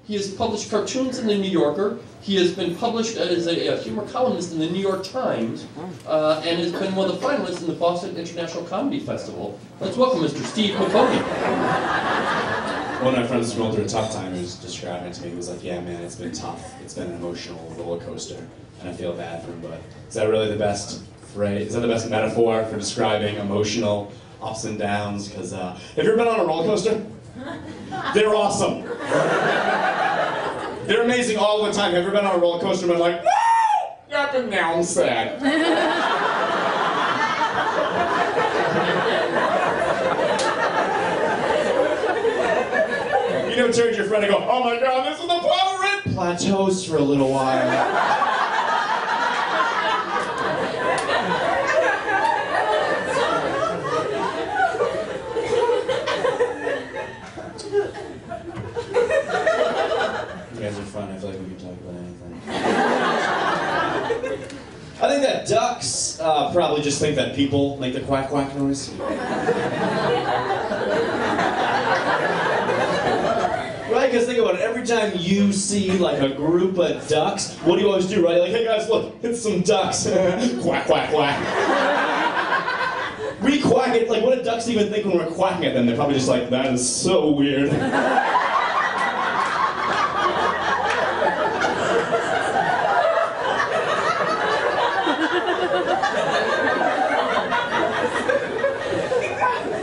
He has published cartoons in the New Yorker. He has been published as a humor columnist in the New York Times, and has been one of the finalists in the Boston International Comedy Festival. Let's welcome Mr. Steve Macone. One of my friends was going through a tough time. He was describing it to me. He was like, "Yeah, man, it's been tough. It's been an emotional roller coaster, and I feel bad for him." But is that really the best phrase? Is that the best metaphor for describing emotional ups and downs? Because have you ever been on a roller coaster? They're awesome. They're amazing all the time. Have you ever been on a roller coaster and been like, "Woo! Up and down, sad." You never turn to your friend and go, "Oh my God, this is the power it plateaus for a little while." You guys are fun. I feel like we can talk about anything. I think that ducks probably just think that people make the quack quack noise. Right? Because think about it. Every time you see like a group of ducks, what do you always do, right? Like, "Hey guys, look, it's some ducks." Quack, quack, quack. We quack it. Like, what do ducks even think when we're quacking at them? They're probably just like, "That is so weird."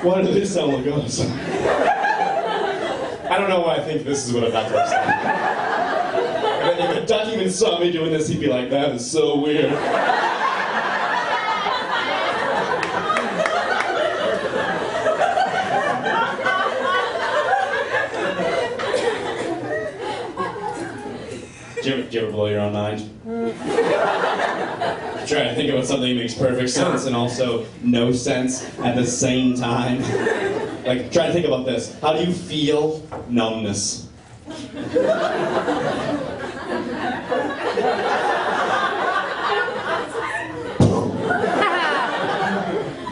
Why do they sound like us? I don't know why I think this is what a duck looks like. And then if a duck even saw me doing this, he'd be like, "That is so weird." Do you ever blow your own mind? Try to think about something that makes perfect sense and also no sense at the same time. Like, try to think about this. How do you feel numbness?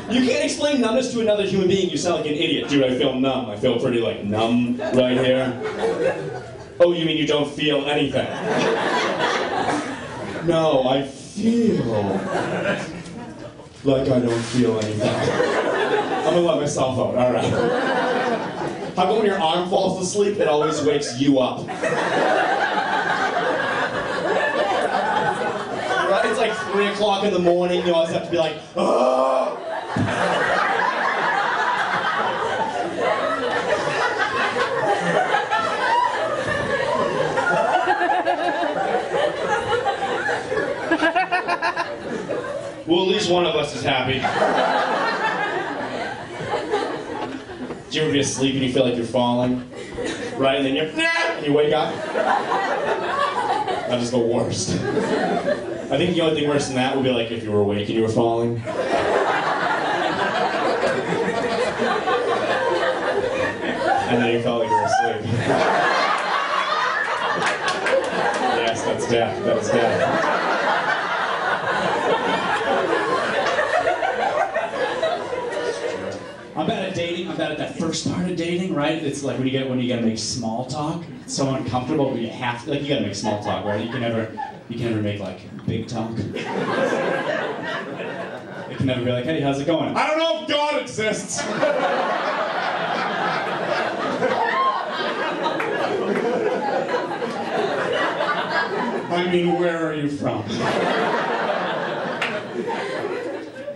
You can't explain numbness to another human being. You sound like an idiot. Dude, I feel numb. I feel pretty, like, numb right here. Oh, you mean you don't feel anything? No, I feel like I don't feel anything. I'm gonna let myself out, alright. How come when your arm falls asleep, it always wakes you up? Right? It's like 3 o'clock in the morning, you always have to be like, "Oh!" Well, at least one of us is happy. Do you ever be asleep and you feel like you're falling? Right? And then and you wake up? That is the worst. I think the only thing worse than that would be like if you were awake and you were falling. And then you felt like you were asleep. Yes, that's death. That is death. I'm bad at dating. I'm bad at that first part of dating, right? It's like when you gotta make small talk. It's so uncomfortable, but you have to, like, you gotta make small talk, right? You can never make like big talk. It can never be like, "Hey, how's it going?" "I don't know if God exists." I mean, where are you from?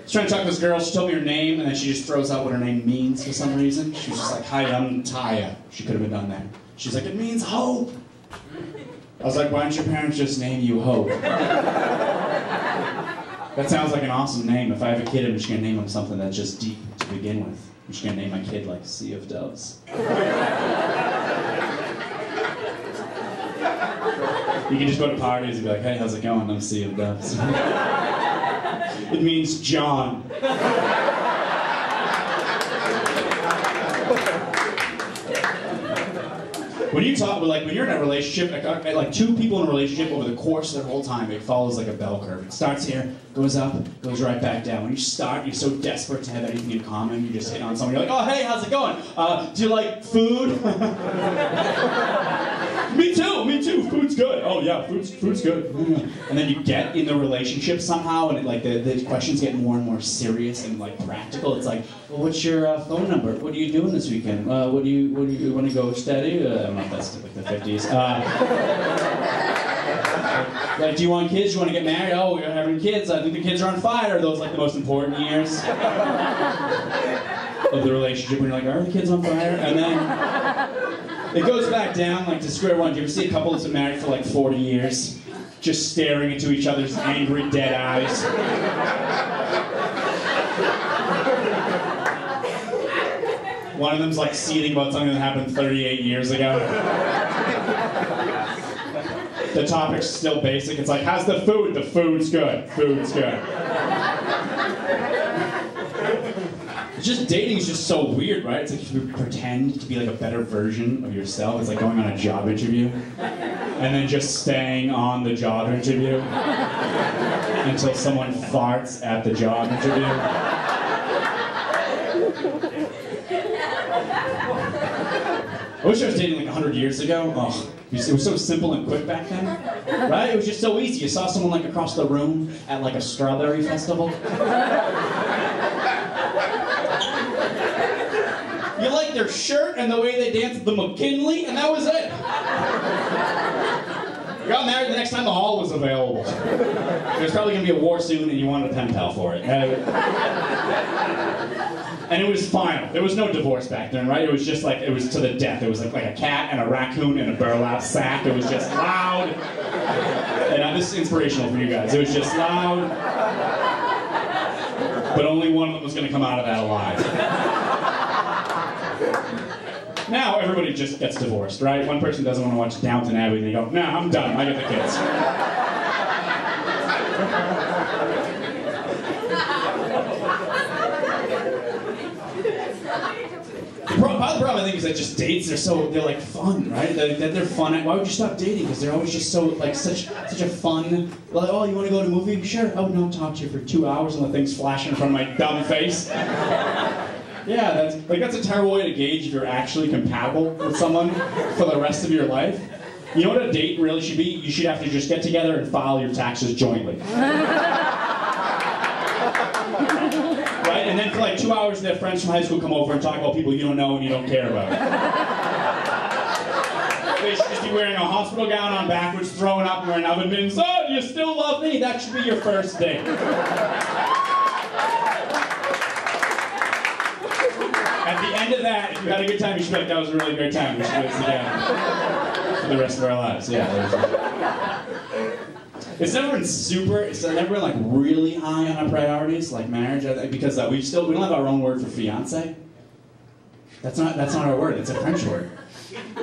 I was trying to talk to this girl, she told me her name, and then she just throws out what her name means for some reason. She was just like, "Hi, I'm Taya." She could have been done that. She's like, "It means hope." I was like, "Why don't your parents just name you Hope?" That sounds like an awesome name. If I have a kid, I'm just going to name him something that's just deep to begin with. I'm just going to name my kid like Sea of Doves. You can just go to parties and be like, "Hey, how's it going? I'm Sea of Doves." It means John. When you talk, like when you're in a relationship, like two people in a relationship over the course of their whole time, it follows like a bell curve. It starts here, goes up, goes right back down. When you start, you're so desperate to have anything in common, you just hit on someone, you're like, "Oh, hey, how's it going? Do you like food?" Me too. good. Oh yeah, food's good. And then you get in the relationship somehow, and the questions get more and more serious and like practical. It's like, well, what's your phone number? What are you doing this weekend? What do you want to go steady? I don't know if that's like the 50s. Like, do you want kids? Do you want to get married? Oh, we're having kids. I think the kids are on fire. Are those like the most important years of the relationship when you're like, are the kids on fire? And then it goes back down like to square one. Do you ever see a couple that's been married for like 40 years, just staring into each other's angry, dead eyes? One of them's like seething about something that happened 38 years ago. The topic's still basic. It's like, how's the food? The food's good. Food's good. Just dating is just so weird, right? It's like you pretend to be like a better version of yourself. It's like going on a job interview and then just staying on the job interview until someone farts at the job interview. I wish I was dating like 100 years ago. Oh, it was so simple and quick back then, right? It was just so easy. You saw someone like across the room at like a strawberry festival. You liked their shirt and the way they danced the McKinley, and that was it. You got married the next time the hall was available. There's probably going to be a war soon, and you wanted a pen pal for it. And it was final. There was no divorce back then, right? It was just like, it was to the death. It was like a cat and a raccoon in a burlap sack. It was just loud. And this is inspirational for you guys. It was just loud. But only one of them was going to come out of that alive. Now everybody just gets divorced, right? One person doesn't want to watch Downton Abbey, and they go, nah, I'm done. I get the kids. Part of the problem, I think, is that just dates, they're like fun, right? They're fun. Why would you stop dating? Because they're always just so, like, such a fun, like, oh, you want to go to a movie? Sure. I would not talk to you for 2 hours and the thing's flashing in front of my dumb face. Yeah, that's a terrible way to gauge if you're actually compatible with someone for the rest of your life. You know what a date really should be? You should have to just get together and file your taxes jointly. Right? And then for like 2 hours, their friends from high school come over and talk about people you don't know and you don't care about. They should just be wearing a hospital gown on backwards, throwing up and wearing oven mitts. Oh, you still love me? That should be your first date. At the end of that, if you had a good time, you should be like, that was a really great time. We should do this again for the rest of our lives. Yeah. It's never been like really high on our priorities, like marriage, because we don't have our own word for fiance. That's not our word. It's a French word.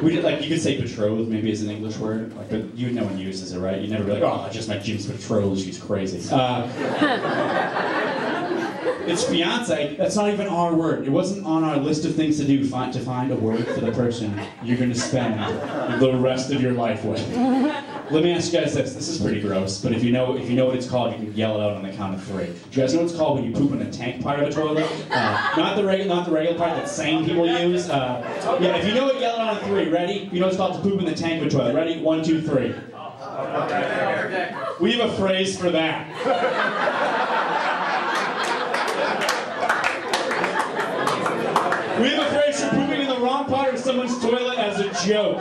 You could say betrothed, maybe as an English word, but no one uses it, right? You never be like, oh, I just met Jim's betrothed. She's crazy. It's fiance. That's not even our word. It wasn't on our list of things to do to find a word for the person you're going to spend the rest of your life with. Let me ask you guys this. This is pretty gross, but if you know what it's called, you can yell it out on the count of 3. Do you guys know what it's called when you poop in the tank part of a toilet? Not the regular part that sane people use. Yeah, if you know it, yell it out on 3. Ready? You know it's called to poop in the tank of a toilet. Ready? 1, 2, 3. We have a phrase for that. We have a phrase for pooping in the wrong part of someone's toilet as a joke.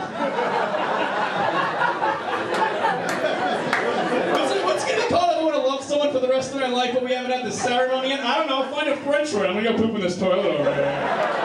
What's going to call everyone to love someone for the rest of their life, but we haven't had the ceremony yet? I don't know. Find a French word. I'm going to go poop in this toilet over here.